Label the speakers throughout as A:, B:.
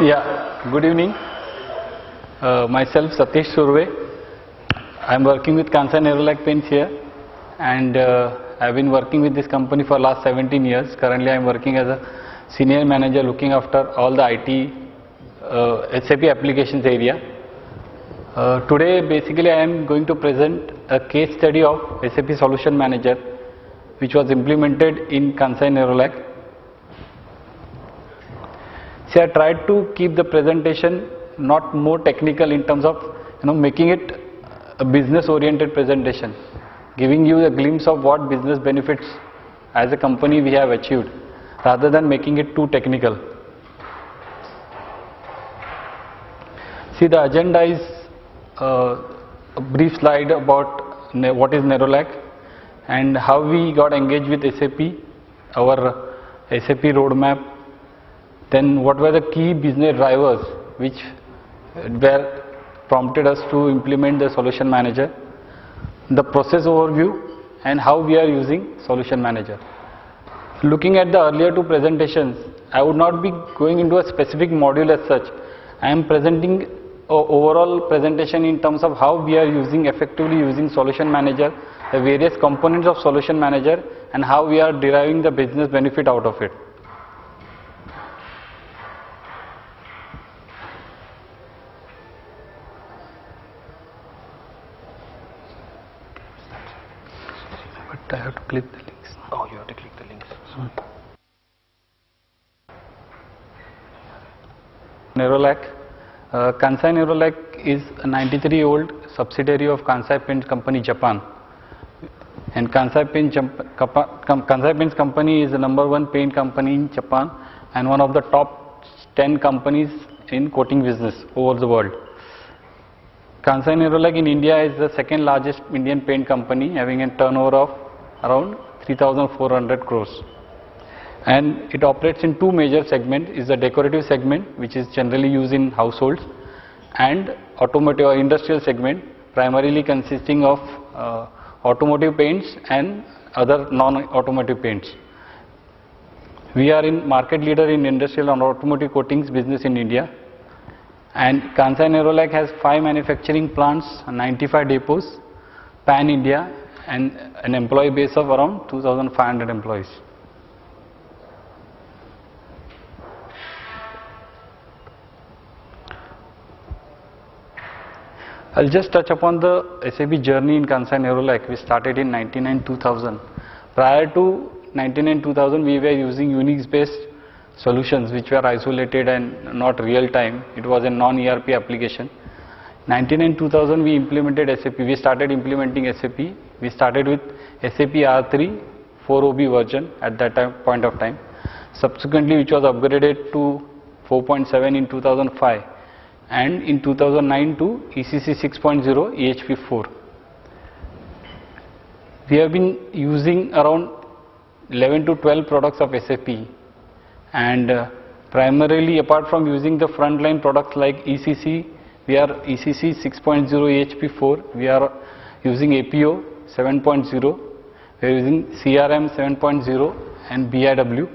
A: Yeah, good evening. Myself Satish Surve. I am working with Kansai Nerolac paints here, and I have been working with this company for last 17 years. Currently I am working as a senior manager looking after all the IT SAP applications area. Today basically I am going to present a case study of SAP Solution Manager which was implemented in Kansai Nerolac. See, I tried to keep the presentation not more technical in terms of making it a business oriented presentation, giving you a glimpse of what business benefits as a company we have achieved rather than making it too technical. See, the agenda is a brief slide about what is Nerolac and how we got engaged with SAP, our SAP roadmap, then what were the key business drivers which were prompted us to implement the Solution Manager, the process overview, and how we are using Solution Manager. Looking at the earlier two presentations, I would not be going into a specific module as such. I am presenting an overall presentation in terms of how we are effectively using Solution Manager, the various components of Solution Manager, and how we are deriving the business benefit out of it. I have to click the links.
B: Oh, you have to click the links.
A: Nerolac. Kansai Nerolac is a 93-year-old subsidiary of Kansai Paints Company, Japan. And Kansai Paints Company is the #1 paint company in Japan and one of the top 10 companies in coating business over the world. Kansai Nerolac in India is the second largest Indian paint company, having a turnover of around 3,400 crores, and it operates in two major segments. Is the decorative segment, which is generally used in households, and automotive or industrial segment, primarily consisting of automotive paints and other non-automotive paints. We are in market leader in industrial and automotive coatings business in India, and Kansai Nerolac has 5 manufacturing plants, 95 depots pan India, and an employee base of around 2,500 employees. I'll just touch upon the SAP journey in Kansai Nerolac. We started in 1999-2000. Prior to 1999-2000, we were using Unix based solutions which were isolated and not real time. It was a non-ERP application. 1999-2000 we implemented SAP. We started implementing SAP. We started with SAP R3 4OB version at that point of time. Subsequently, which was upgraded to 4.7 in 2005, and in 2009 to ECC 6.0 EHP4. We have been using around 11 to 12 products of SAP, and primarily apart from using the frontline products like ECC, we are ECC 6.0 EHP4, we are using APO 7.0, we are using CRM 7.0 and BIW.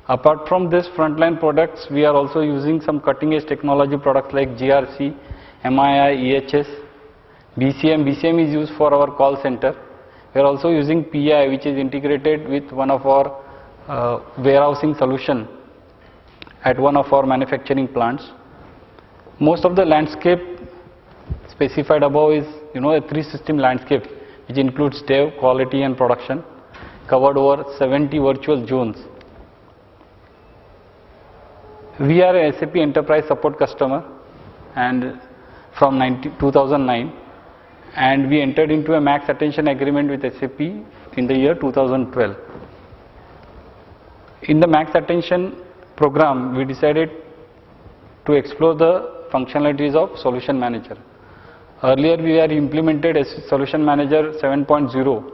A: Apart from this frontline products, we are also using some cutting edge technology products like GRC, MII, EHS, BCM. BCM is used for our call center. We are also using PI, which is integrated with one of our warehousing solution at one of our manufacturing plants. Most of the landscape specified above is a 3-system landscape which includes dev, quality and production, covered over 70 virtual zones. We are a SAP Enterprise Support customer and from 2009, and we entered into a max attention agreement with SAP in the year 2012. In the max attention program, we decided to explore the functionalities of Solution Manager. Earlier we had implemented a Solution Manager 7.0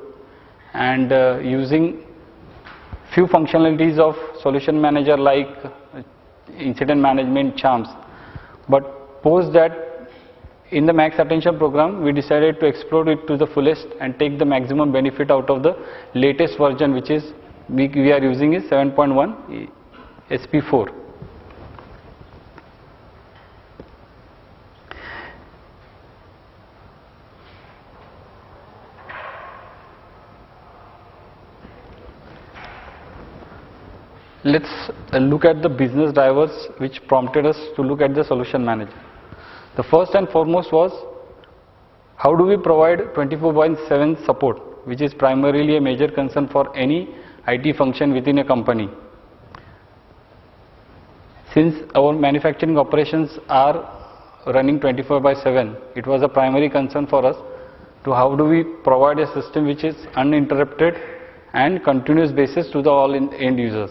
A: and using few functionalities of Solution Manager like incident management, charms, but post that in the max attention program, we decided to explore it to the fullest and take the maximum benefit out of the latest version, which is we are using is 7.1 SP4. Let's look at the business drivers which prompted us to look at the solution manager. The first and foremost was, how do we provide 24/7 support, which is primarily a major concern for any IT function within a company. Since our manufacturing operations are running 24/7, it was a primary concern for us to how do we provide a system which is uninterrupted and continuous basis to the all end users.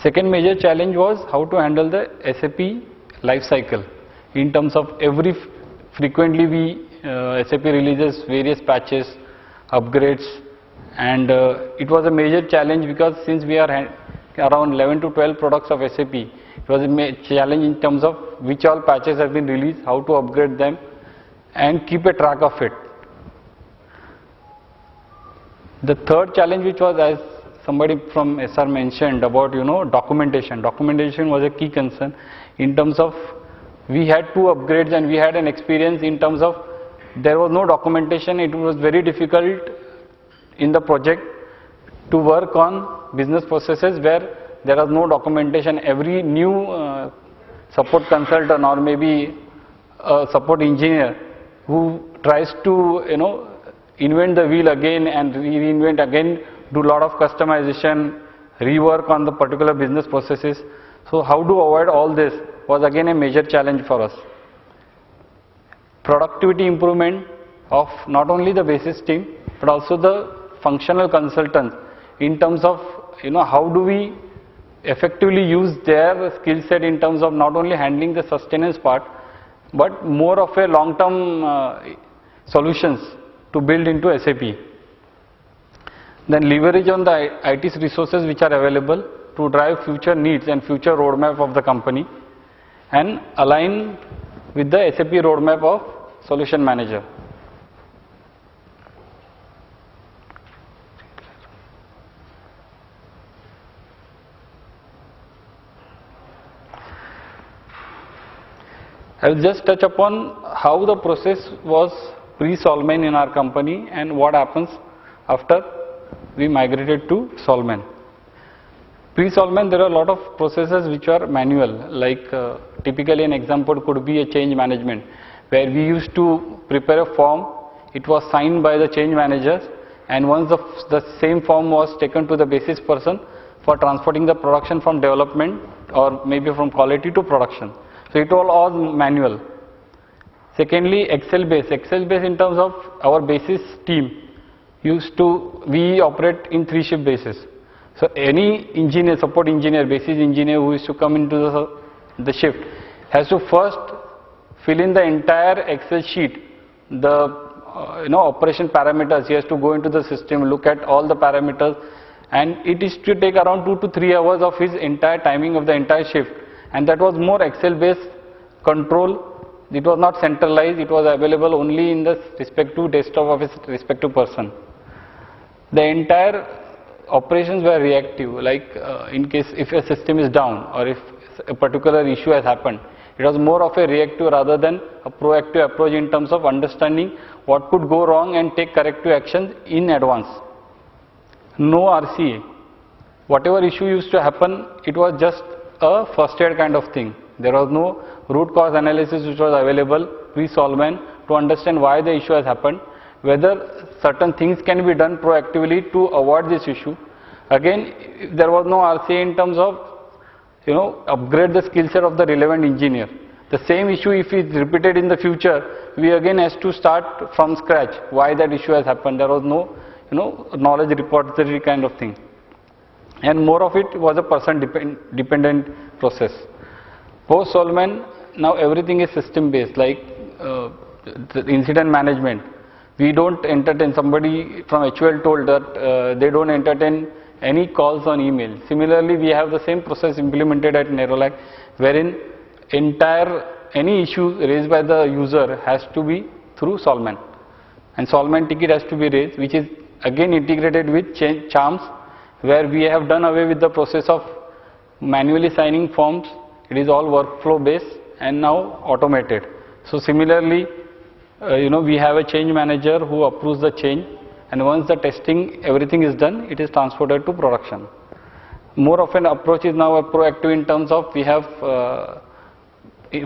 A: Second major challenge was how to handle the SAP life cycle in terms of frequently SAP releases various patches, upgrades, and it was a major challenge because since we are around 11 to 12 products of SAP, it was a challenge in terms of which all patches have been released, how to upgrade them and keep a track of it. The third challenge, which was, as somebody from SR mentioned about documentation. Documentation was a key concern in terms of we had 2 upgrades and we had an experience in terms of there was no documentation. It was very difficult in the project to work on business processes where there was no documentation. Every new support consultant or maybe a support engineer who tries to invent the wheel again and reinvent again, do a lot of customization, rework on the particular business processes. So how to avoid all this was again a major challenge for us. Productivity improvement of not only the basis team but also the functional consultants in terms of how do we effectively use their skill set in terms of not only handling the sustenance part but more of a long-term solutions to build into SAP. Then leverage on the IT's resources which are available to drive future needs and future roadmap of the company and align with the SAP roadmap of solution manager. I will just touch upon how the process was pre-Solman in our company and what happens after we migrated to Solman. Pre-Solman, there are a lot of processes which are manual, like typically an example could be a change management, where we used to prepare a form, it was signed by the change managers, and once the same form was taken to the basis person for transporting the production from development or maybe from quality to production. So it was all manual. Secondly, Excel based in terms of our basis team we operate in 3 shift basis. So any engineer, support engineer, basis engineer who is to come into the shift has to first fill in the entire Excel sheet, the operation parameters. He has to go into the system, look at all the parameters, and it is to take around 2 to 3 hours of his entire timing of the entire shift. And that was more Excel based control. It was not centralized, it was available only in the respective desktop of his respective person. The entire operations were reactive, like in case if a system is down or if a particular issue has happened, it was more of a reactive rather than a proactive approach in terms of understanding what could go wrong and take corrective actions in advance. No RCA. Whatever issue used to happen, it was just a first aid kind of thing. There was no root cause analysis which was available pre-Solman to understand why the issue has happened, whether certain things can be done proactively to avoid this issue. Again, there was no RCA in terms of upgrade the skill set of the relevant engineer. The same issue if it is repeated in the future, we again has to start from scratch why that issue has happened. There was no knowledge repository kind of thing, and more of it was a person dependent process. Post Solman, now everything is system based, like the incident management. We don't entertain, somebody from HUL told that they don't entertain any calls on email. Similarly, we have the same process implemented at Nerolac, wherein entire any issue raised by the user has to be through Solman, and Solman ticket has to be raised, which is again integrated with Charms, where we have done away with the process of manually signing forms. It is all workflow based and now automated. So similarly, we have a change manager who approves the change, and once the testing everything is done, it is transported to production. More of an approach is now a proactive in terms of we have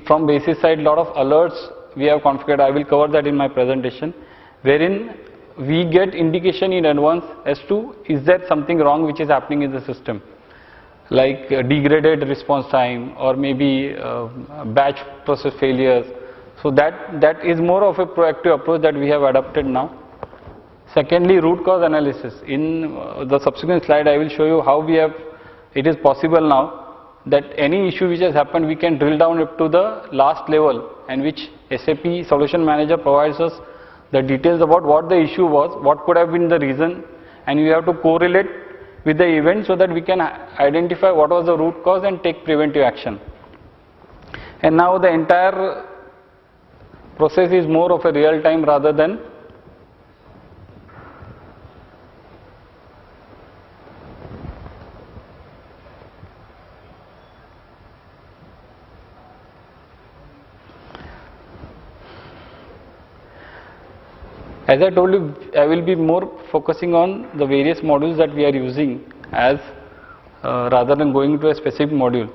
A: from basis side lot of alerts we have configured. I will cover that in my presentation, wherein we get indication in advance as to is there something wrong which is happening in the system, like degraded response time or maybe batch process failures. So that is more of a proactive approach that we have adopted now. Secondly, root cause analysis. In the subsequent slide I will show you how it is possible now that any issue which has happened we can drill down up to the last level, and which SAP Solution Manager provides us the details about what the issue was, what could have been the reason, and we have to correlate with the event so that we can identify what was the root cause and take preventive action. And now the entire process is more of a real time rather than as I told you, I will be more focusing on the various modules that we are using as rather than going to a specific module.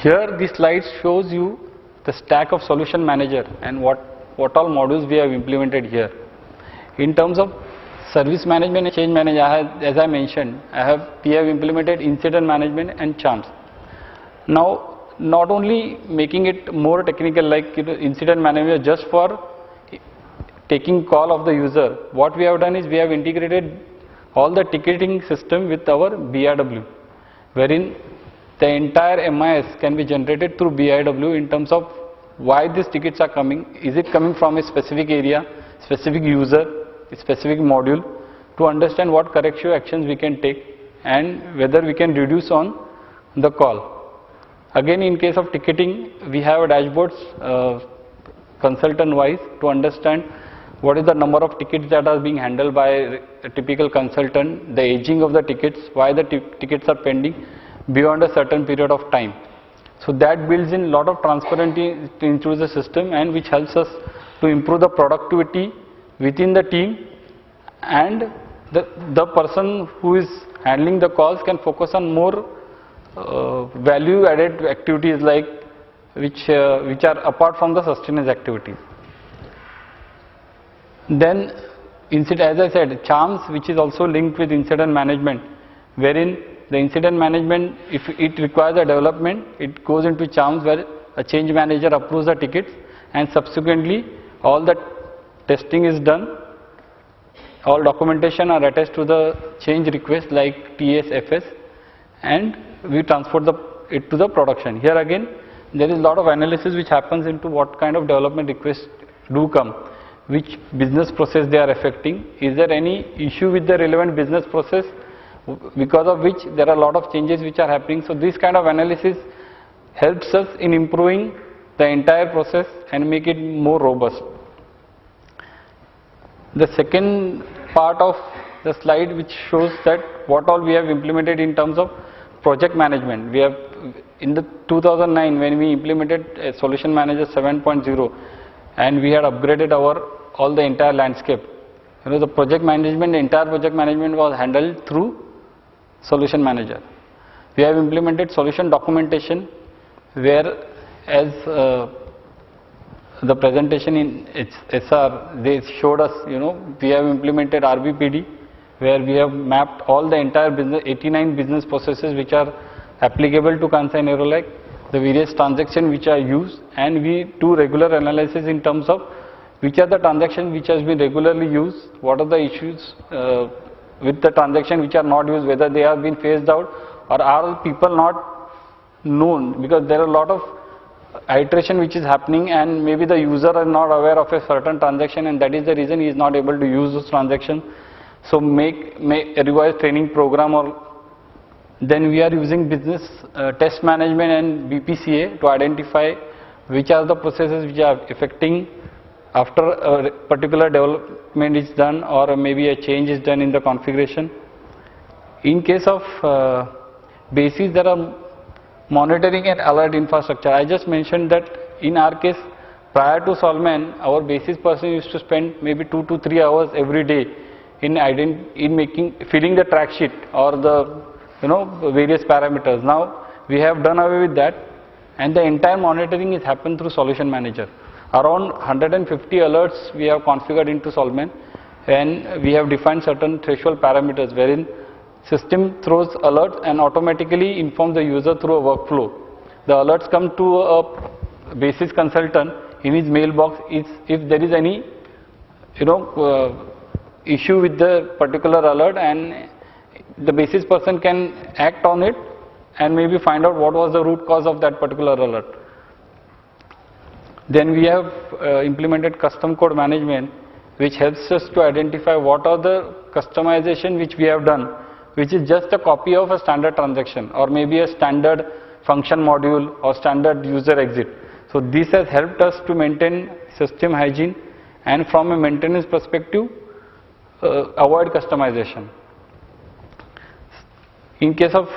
A: Here this slide shows you the stack of Solution Manager and what all modules we have implemented here. In terms of service management and change management, as I mentioned, we have implemented incident management and Charms. Now, not only making it more technical like incident management just for taking call of the user, what we have done is we have integrated all the ticketing system with our BRW, wherein the entire MIS can be generated through BRW in terms of why these tickets are coming. Is it coming from a specific area, specific user, a specific module, to understand what corrective actions we can take and whether we can reduce on the call. Again, in case of ticketing, we have dashboards consultant wise to understand what is the number of tickets that are being handled by a typical consultant, the aging of the tickets, why the tickets are pending beyond a certain period of time. So that builds in a lot of transparency into the system, and which helps us to improve the productivity within the team, and the person who is handling the calls can focus on more value added activities like which are apart from the sustenance activities. Then as I said, Charms, which is also linked with incident management, wherein the incident management, if it requires a development, it goes into Charms where a change manager approves the tickets, and subsequently all the testing is done, all documentation are attached to the change request like TS, FS, and we transport it to the production. Here again there is a lot of analysis which happens into what kind of development requests do come, which business process they are affecting, is there any issue with the relevant business process because of which there are a lot of changes which are happening. So this kind of analysis helps us in improving the entire process and make it more robust. The second part of the slide which shows that what all we have implemented in terms of project management. We have in the 2009 when we implemented a Solution Manager 7.0 and we had upgraded all the entire landscape. The project management, the entire project management was handled through Solution Manager. We have implemented solution documentation, where as the presentation in SR, they showed us, we have implemented RBPD, where we have mapped all the entire 89 business processes which are applicable to Kansai Nerolac, the various transactions which are used, and we do regular analysis in terms of which are the transactions which has been regularly used, what are the issues with the transaction which are not used, whether they have been phased out or are people not known, because there are a lot of iteration which is happening and maybe the user is not aware of a certain transaction, and that is the reason he is not able to use those transactions. So make a revised training program, or then we are using business test management and BPCA to identify which are the processes which are affecting after a particular development is done or maybe a change is done in the configuration. In case of basis, there are monitoring and alert infrastructure. I just mentioned that in our case, prior to Solman, our basis person used to spend maybe 2 to 3 hours every day in filling the track sheet or the various parameters. Now we have done away with that, and the entire monitoring is happened through Solution Manager. Around 150 alerts we have configured into Solman, and we have defined certain threshold parameters wherein system throws alerts and automatically informs the user through a workflow. The alerts come to a basis consultant in his mailbox if there is any issue with the particular alert, and the basis person can act on it and maybe find out what was the root cause of that particular alert. Then we have implemented custom code management, which helps us to identify what are the customization which we have done, which is just a copy of a standard transaction or maybe a standard function module or standard user exit. So this has helped us to maintain system hygiene and from a maintenance perspective avoid customization. In case of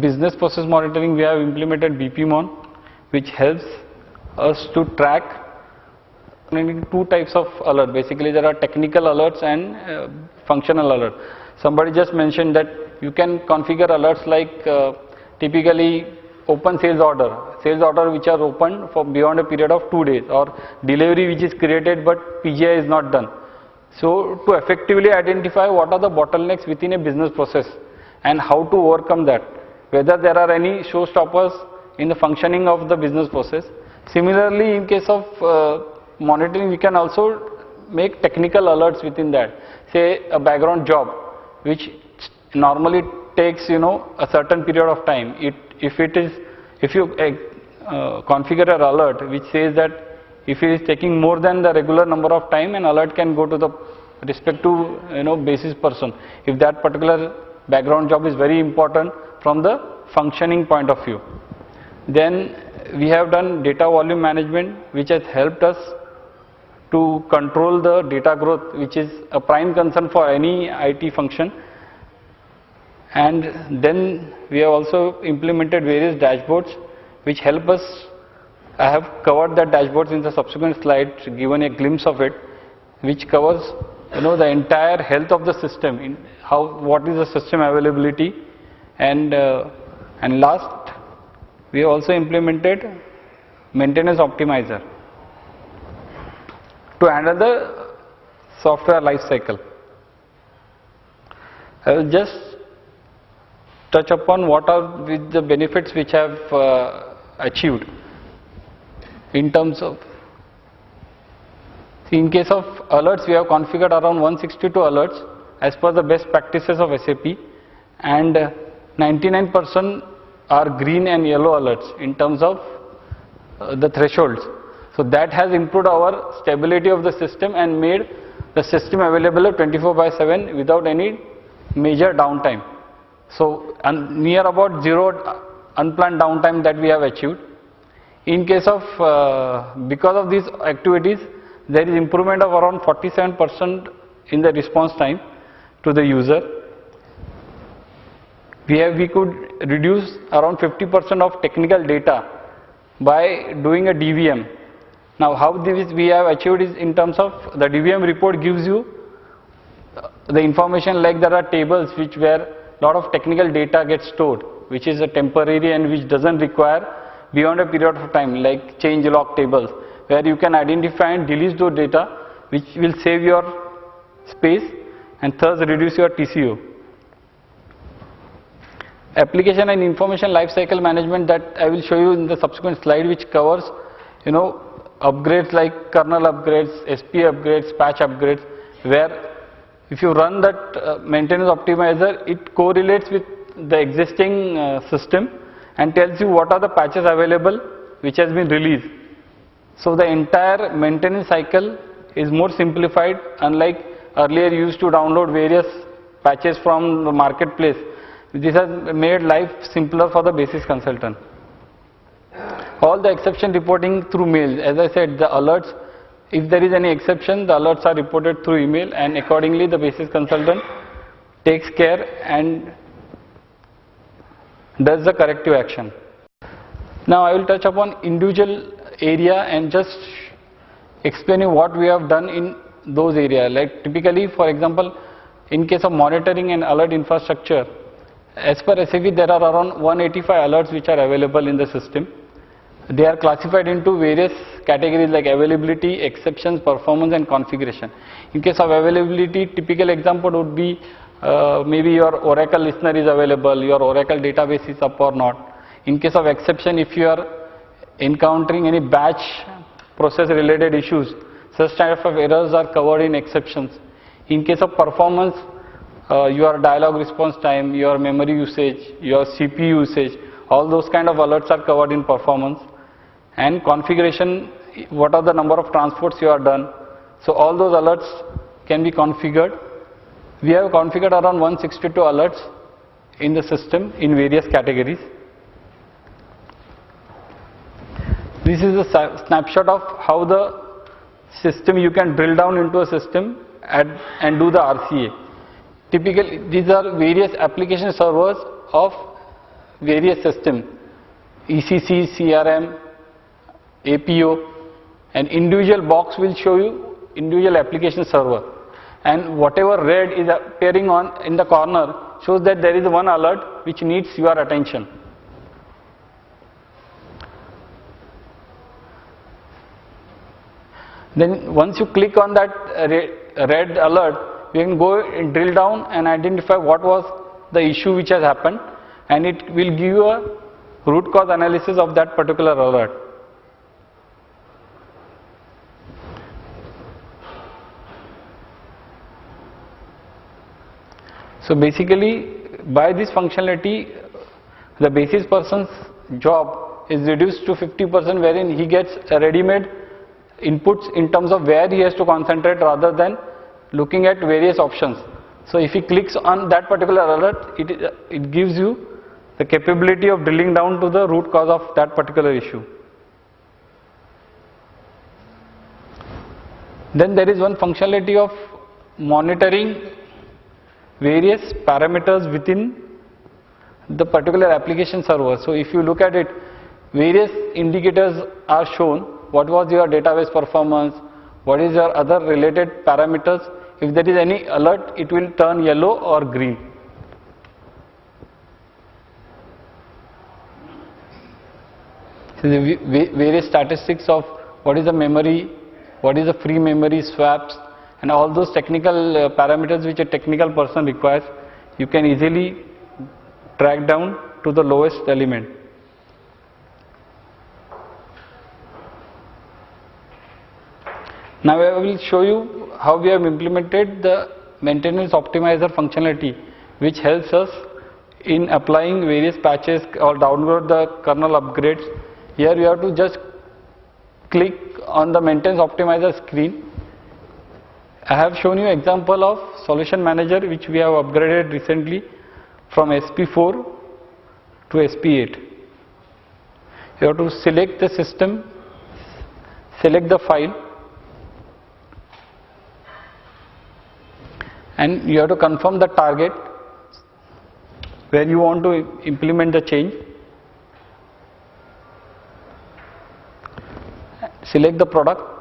A: business process monitoring, we have implemented BPMon, which helps us to track two types of alert. Basically there are technical alerts and functional alerts. Somebody just mentioned that you can configure alerts like typically open sales order which are opened for beyond a period of 2 days, or delivery which is created but PGI is not done. So to effectively identify what are the bottlenecks within a business process and how to overcome that, whether there are any showstoppers in the functioning of the business process. Similarly, in case of monitoring, we can also make technical alerts within that. Say a background job which normally takes a certain period of time. If you configure an alert which says that if it is taking more than the regular number of time, an alert can go to the respective basis person if that particular background job is very important from the functioning point of view. Then we have done data volume management, which has helped us to control the data growth, which is a prime concern for any IT function. And then we have also implemented various dashboards which help us. I have covered that dashboards in the subsequent slide, given a glimpse of it, which covers the entire health of the system, what is the system availability, and last we have also implemented maintenance optimizer to handle the software life cycle. I will just touch upon what are the benefits which have achieved in terms of. In case of alerts, we have configured around 162 alerts as per the best practices of SAP, and 99% are green and yellow alerts in terms of the thresholds. So that has improved our stability of the system and made the system available 24/7 without any major downtime. So near about zero unplanned downtime that we have achieved. In case of because of these activities, there is improvement of around 47% in the response time to the user. We could reduce around 50% of technical data by doing a DVM. Now how this we have achieved is in terms of the DVM report gives you the information, like there are tables where lot of technical data gets stored, which is a temporary and which doesn't require beyond a period of time, like change log tables, where you can identify and delete those data, which will save your space and thus reduce your TCO. Application and information lifecycle management, that I will show you in the subsequent slide, which covers upgrades like kernel upgrades, SP upgrades, patch upgrades, where if you run that maintenance optimizer, it correlates with the existing system and tells you what are the patches available which has been released. So the entire maintenance cycle is more simplified, unlike earlier you used to download various patches from the marketplace. This has made life simpler for the basis consultant. all the exception reporting through mail. As I said, the alerts, if there is any exception, the alerts are reported through email, and accordingly the basis consultant takes care and does the corrective action. Now I will touch upon individual area and just explaining what we have done in those areas. Like typically, for example, in case of monitoring and alert infrastructure, as per SAP there are around 185 alerts which are available in the system. They are classified into various categories like availability, exceptions, performance and configuration. In case of availability, typical example would be maybe your Oracle listener is available, your Oracle database is up or not. In case of exception, if you are encountering any batch process related issues, such type of errors are covered in exceptions. In case of performance, your dialog response time, your memory usage, your CPU usage, all those kind of alerts are covered in performance. And configuration, what are the number of transports you are done. So all those alerts can be configured. We have configured around 162 alerts in the system in various categories. This is a snapshot of how the system, you can drill down into a system and do the RCA. Typically, these are various application servers of various systems, ECC, CRM, APO, and individual box will show you individual application server. And whatever red is appearing on in the corner shows that there is one alert which needs your attention. Then once you click on that red alert, you can go and drill down and identify what was the issue which has happened, and it will give you a root cause analysis of that particular alert. So basically, by this functionality, the basis person's job is reduced to 50%, wherein he gets a ready-made inputs in terms of where he has to concentrate rather than looking at various options. So if he clicks on that particular alert, it gives you the capability of drilling down to the root cause of that particular issue. Then there is one functionality of monitoring various parameters within the particular application server. So if you look at it, various indicators are shown. What was your database performance? What is your other related parameters? If there is any alert, it will turn yellow or green. So the various statistics of what is the memory, what is the free memory swaps, and all those technical parameters which a technical person requires, you can easily track down to the lowest element. Now I will show you how we have implemented the maintenance optimizer functionality, which helps us in applying various patches or download the kernel upgrades. Here you have to just click on the maintenance optimizer screen. I have shown you example of solution manager which we have upgraded recently from SP4 to SP8. You have to select the system, select the file, and you have to confirm the target where you want to implement the change. Select the product.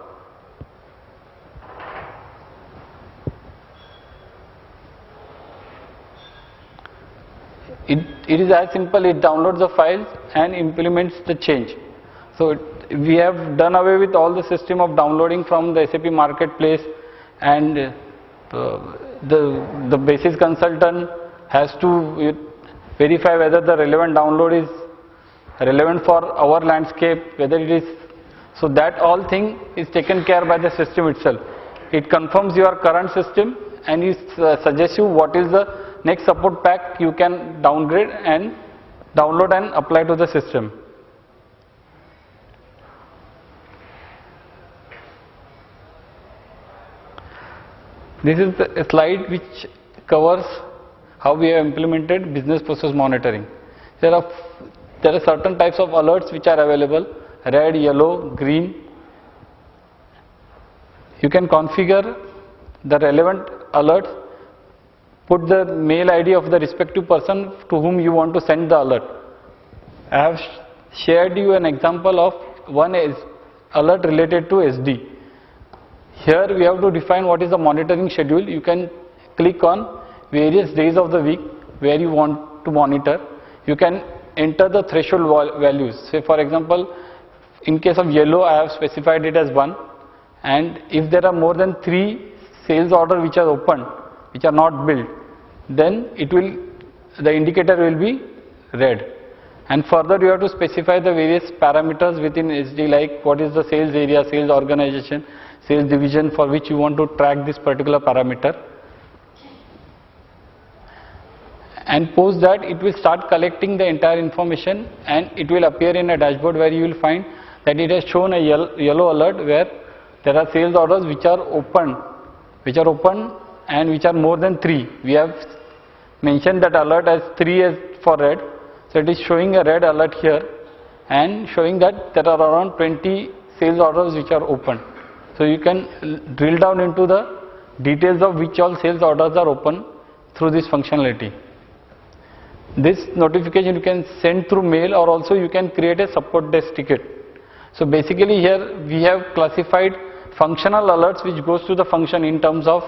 A: It is as simple, it downloads the files and implements the change. So we have done away with all the system of downloading from the SAP marketplace, and the basis consultant has to verify whether the relevant download is relevant for our landscape, whether it is, so that all thing is taken care by the system itself. It confirms your current system and it suggests you what is the next support pack you can downgrade and download and apply to the system. This is a slide which covers how we have implemented business process monitoring. There are certain types of alerts which are available. red, yellow, green. You can configure the relevant alerts, put the mail ID of the respective person to whom you want to send the alert. I have shared you an example of one alert related to SD. Here we have to define what is the monitoring schedule. You can click on various days of the week where you want to monitor. You can enter the threshold values. Say for example, in case of yellow I have specified it as 1, and if there are more than 3 sales orders which are open, which are not billed, then the indicator will be red. And further you have to specify the various parameters within SD, like what is the sales area, sales organization, sales division for which you want to track this particular parameter. And post that it will start collecting the entire information, and it will appear in a dashboard where you will find that it has shown a yellow alert where there are sales orders which are open and which are more than 3. We have mentioned that alert as 3 as for red. So it is showing a red alert here and showing that there are around 20 sales orders which are open. So you can drill down into the details of which all sales orders are open through this functionality. This notification you can send through mail, or also you can create a support desk ticket. So basically here we have classified functional alerts which goes to the function in terms of,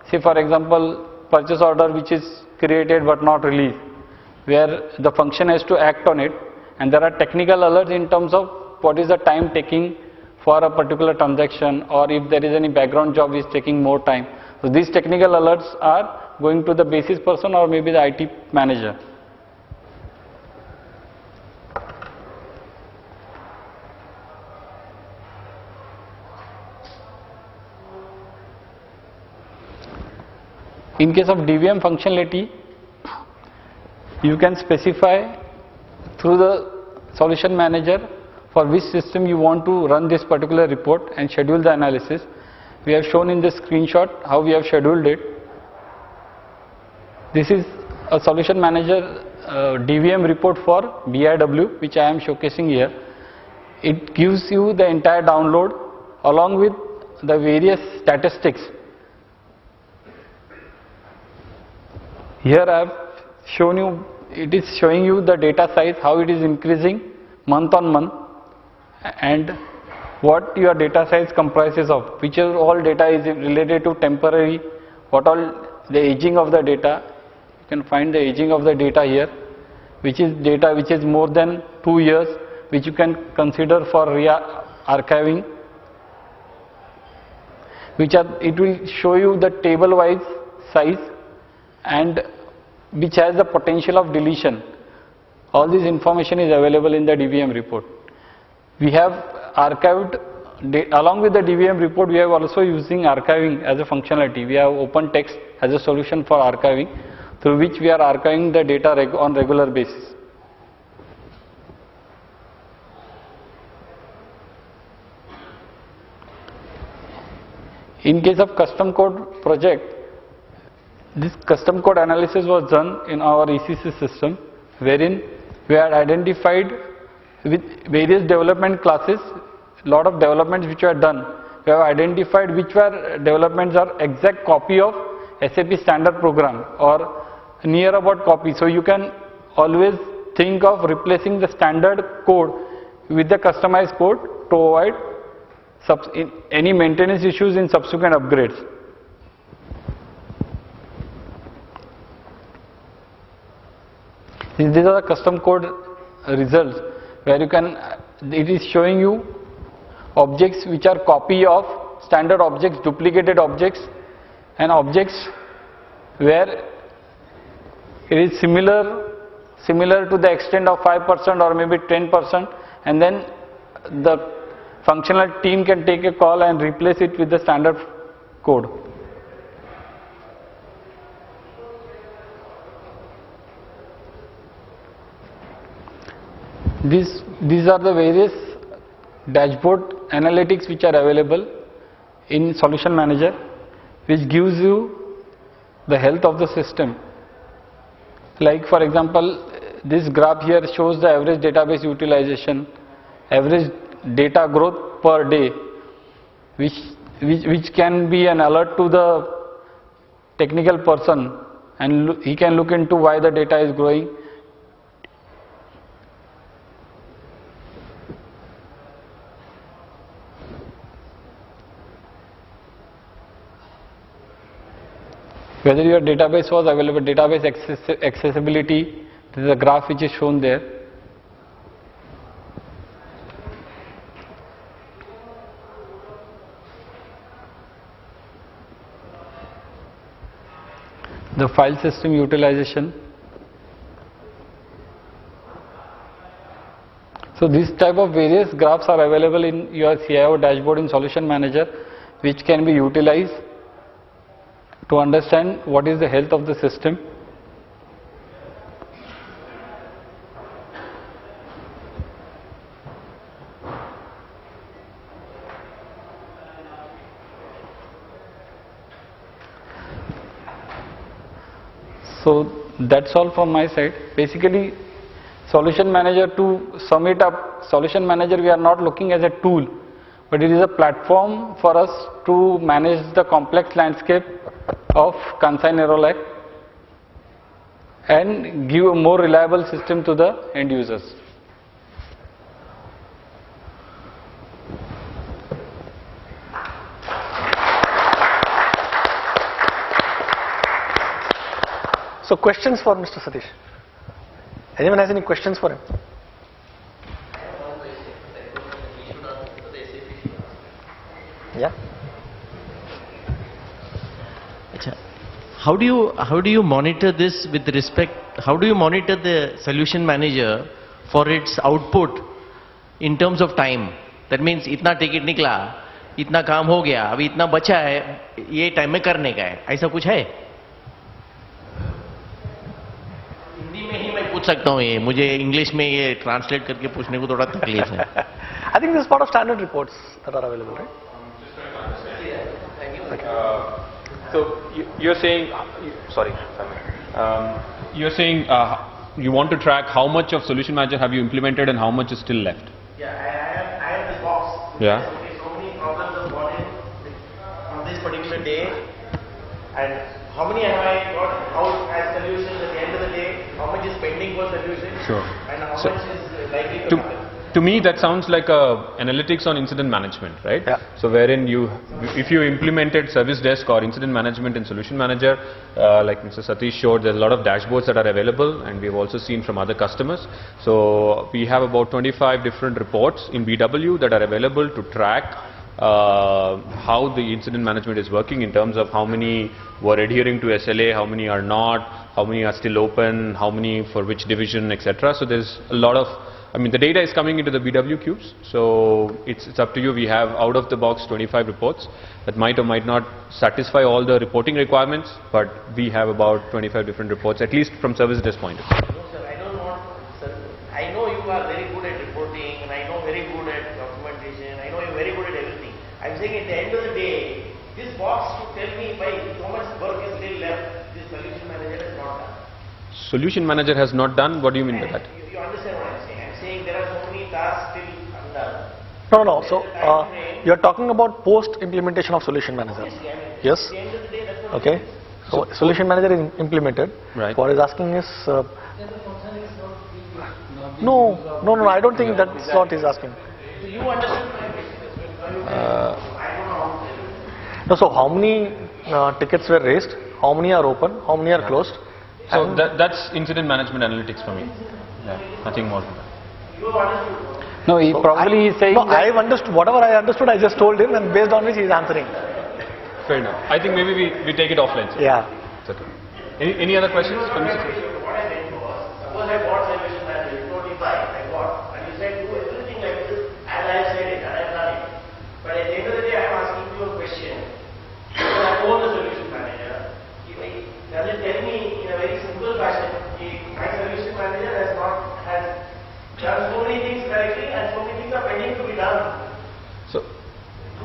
A: say for example, purchase order which is created but not released, where the function has to act on it, and there are technical alerts in terms of what is the time taking for a particular transaction, or if there is any background job is taking more time. So these technical alerts are going to the basis person or maybe the IT manager. In case of DVM functionality, you can specify through the solution manager for which system you want to run this particular report and schedule the analysis. We have shown in this screenshot how we have scheduled it. This is a solution manager DVM report for BIW, which I am showcasing here. It gives you the entire download along with the various statistics. Here I have shown you, it is showing you the data size, how it is increasing month on month, and what your data size comprises of, which all data is related to temporary, what all the aging of the data. You can find the aging of the data here, which is data which is more than 2 years, which you can consider for archiving. It will show you the table wise size and which has the potential of deletion. All this information is available in the DVM report. We have archived, along with the DVM report, we have also using archiving as a functionality. We have open text as a solution for archiving, through which we are archiving the data on regular basis. In case of custom code project, this custom code analysis was done in our ECC system, wherein we had identified with various development classes, lot of developments which were done. We have identified which were developments are exact copy of SAP standard program or near about copy. So you can always think of replacing the standard code with the customized code to avoid any maintenance issues in subsequent upgrades. These are the custom code results, where you can, it is showing you objects which are copy of standard objects, duplicated objects, and objects where it is similar to the extent of 5% or maybe 10%, and then the functional team can take a call and replace it with the standard code. These are the various dashboard analytics which are available in Solution Manager, which gives you the health of the system. Like for example, this graph here shows the average database utilization, average data growth per day, which can be an alert to the technical person, and he can look into why the data is growing. Whether your database was available, database accessibility, this is a graph which is shown there. The file system utilization. So these type of various graphs are available in your CIO dashboard in Solution Manager, which can be utilized to understand what is the health of the system. So that's all from my side. Basically, Solution Manager, to sum it up, Solution Manager we are not looking as a tool, but it is a platform for us to manage the complex landscape of Kansai Nerolac and give a more reliable system to the end users.
B: So questions for Mr. Satish? Anyone has any questions for him? Yeah.
C: How do you monitor this with respect? How do you monitor the solution manager for its output in terms of time? That means इतना ticket निकला, इतना काम हो गया, अभी इतना बचा है, ये टाइम में करने का है, ऐसा कुछ है? हिंदी में ही मैं पूछ सकता हूँ ये, मुझे इंग्लिश में ये ट्रांसलेट करके पूछने को थोड़ा तकलीफ है.
B: I think this is part of standard reports that are available, right?
D: So you're saying, you're saying you want to track how much of Solution Manager have you implemented and how much is still left?
C: Yeah, I have this box.
D: Yeah.
C: Okay, so many problems are brought in on this particular day, and how many have I got out as solutions at the end of the day? How much is pending for solution?
D: Sure.
C: And how much is likely to happen?
D: To me, that sounds like analytics on incident management, right?
B: Yeah.
D: So wherein if you implemented service desk or incident management in Solution Manager, like Mr. Satish showed, there's a lot of dashboards that are available, and we've also seen from other customers. So we have about 25 different reports in BW that are available to track how the incident management is working in terms of how many were adhering to SLA, how many are not, how many are still open, how many for which division, etc. So there's a lot of, I mean, the data is coming into the BW cubes, so it's up to you. We have out of the box 25 reports that might or might not satisfy all the reporting requirements, but we have about 25 different reports, at least from service desk point of view.
C: No, sir, I don't want, sir. I know you are very good at reporting, and I know very good at documentation. I know you're very good at everything. I'm saying at the end of the day, this box should tell me by how much work is still left. This solution manager has not done.
D: Solution Manager has not done. What do you mean by that?
C: You understand what I'm saying? I'm saying there are so many tasks still undone.
B: No. So you're talking about post-implementation of Solution Manager. Yes.
C: At the end of the day, that's what
B: Okay. So Solution Manager is implemented.
D: Right.
B: What he's asking is, no. I don't think that's what he's asking.
C: So you understand my question. I don't know.
B: No. So how many tickets were raised? How many are open? How many are closed?
D: So
B: And
D: that's incident management analytics for me. Yeah, nothing more than that.
C: You have understood.
A: No, he probably is saying
B: no,
A: that
B: I've understood. Whatever I understood, I just told him, and based on which he's answering.
D: Fair enough. I think maybe we take it offline, sir.
B: Yeah.
D: It's okay. Any other questions?
C: What I meant was, suppose I bought solution manager, you told me buy, I bought, and you said do everything like this as I have said it, and I have done it. But at the end of the day, I am asking you a question. Because I own the solution manager, does it tell me in a very simple fashion, my solution manager has done so many things correctly and so many things are pending to be done?
D: So,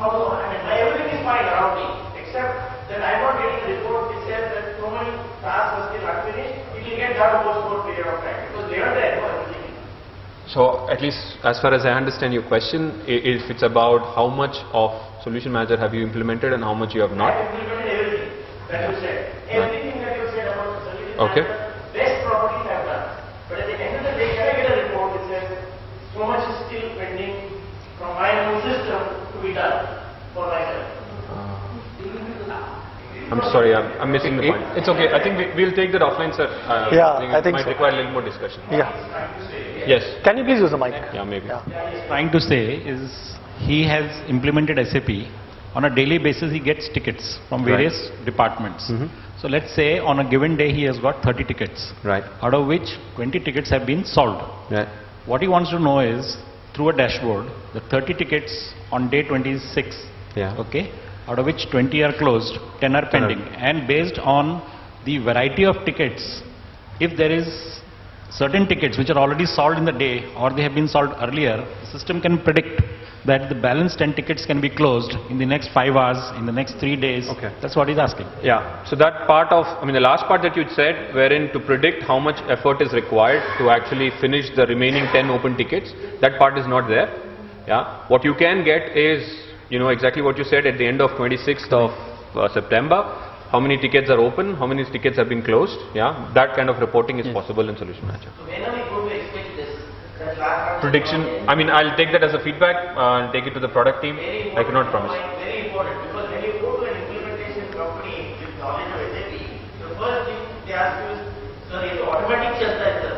C: I mean, everything is fine around me, except that I am not getting a report which says that so many tasks are still unfinished. It will get done post-board period of time. Because later they know everything.
D: So at least as far as I understand your question, if it's about how much of Solution Manager have you implemented and how much you have not?
C: I have implemented everything that you said. Everything that you said about the Solution
D: Okay.
C: Manager, best properties I have done. But at the end of the day, can I get a report which says so much is still pending from my own system to be done for myself?
D: I'm sorry, I'm missing the point. It's okay. I think we'll take that offline, sir.
B: Yeah, I
D: it
B: think
D: might
B: so.
D: require a little more discussion.
B: Yeah.
D: Yes.
B: Can you please use the mic?
D: Yeah, maybe.
E: Trying to say is he has implemented SAP. On a daily basis he gets tickets from various departments. So let's say on a given day he has got 30 tickets,
D: Right.
E: out of which 20 tickets have been solved.
D: Right.
E: What he wants to know is through a dashboard the 30 tickets on day 26,
D: Yeah.
E: okay, out of which 20 are closed, 10 are pending, and based on the variety of tickets, if there is certain tickets which are already solved in the day or they have been solved earlier, the system can predict that the balance 10 tickets can be closed in the next 5 hours, in the next 3 days.
D: Okay.
E: That's what he's asking.
D: Yeah. So that part of, I mean, the last part that you said, wherein to predict how much effort is required to actually finish the remaining 10 open tickets, that part is not there. Yeah. What you can get is, you know, exactly what you said at the end of 26th of September. How many tickets are open? How many tickets have been closed? Yeah. That kind of reporting is possible in Solution Manager.
C: So when are we going to expect this? That last
D: Prediction. I mean, I'll take that as a feedback and take it to the product team. I cannot promise.
C: Very important, because when you go to an implementation company with knowledge of SAP, the first thing they ask you is, sir, ये तो automatic चलता है sir.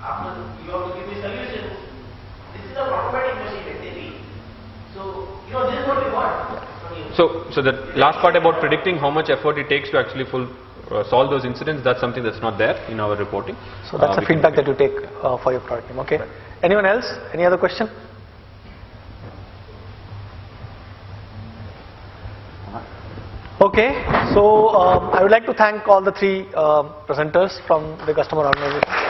C: After you have to give me solution. This is an automatic machine SAP. So you know this is what we want from you.
D: So the last part about predicting how much effort it takes to actually solve those incidents, that's something that's not there in our reporting.
B: So that's the
D: We can
B: feedback that
D: look
B: you take for your product team. Okay. Anyone else? Any other question? Okay. So I would like to thank all the three presenters from the customer organization.